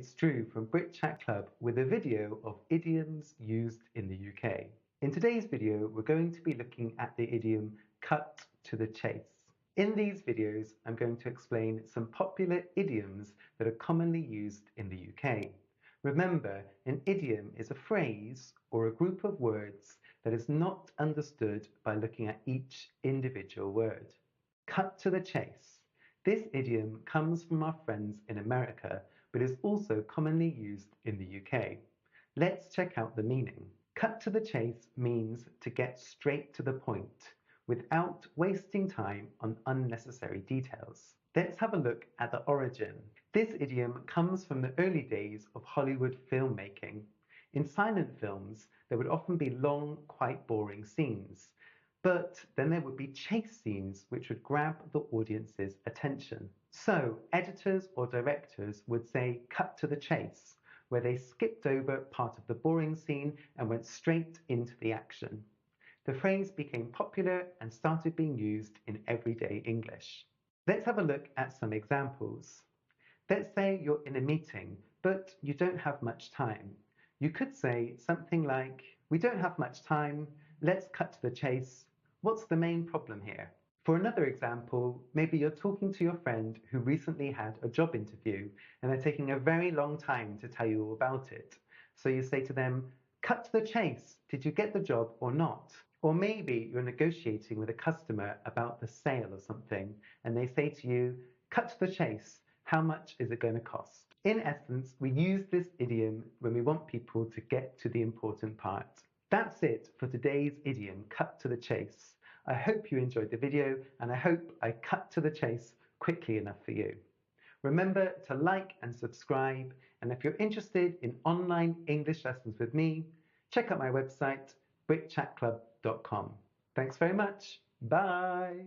it's Drew from Brit Chat Club with a video of idioms used in the UK. In today's video, we're going to be looking at the idiom cut to the chase. In these videos, I'm going to explain some popular idioms that are commonly used in the UK. Remember, an idiom is a phrase or a group of words that is not understood by looking at each individual word. Cut to the chase. This idiom comes from our friends in America, but is also commonly used in the UK. Let's check out the meaning. Cut to the chase means to get straight to the point, without wasting time on unnecessary details. Let's have a look at the origin. This idiom comes from the early days of Hollywood filmmaking. In silent films, there would often be long, quite boring scenes. But then there would be chase scenes which would grab the audience's attention. So editors or directors would say cut to the chase, where they skipped over part of the boring scene and went straight into the action. The phrase became popular and started being used in everyday English. Let's have a look at some examples. Let's say you're in a meeting, but you don't have much time. You could say something like, "We don't have much time, let's cut to the chase. What's the main problem here?" For another example, maybe you're talking to your friend who recently had a job interview and they're taking a very long time to tell you all about it. So you say to them, "Cut to the chase, did you get the job or not?" Or maybe you're negotiating with a customer about the sale or something and they say to you, "Cut to the chase, how much is it going to cost?" In essence, we use this idiom when we want people to get to the important part. That's it for today's idiom, cut to the chase. I hope you enjoyed the video and I hope I cut to the chase quickly enough for you. Remember to like and subscribe, and if you're interested in online English lessons with me, check out my website, britchatclub.com. Thanks very much. Bye.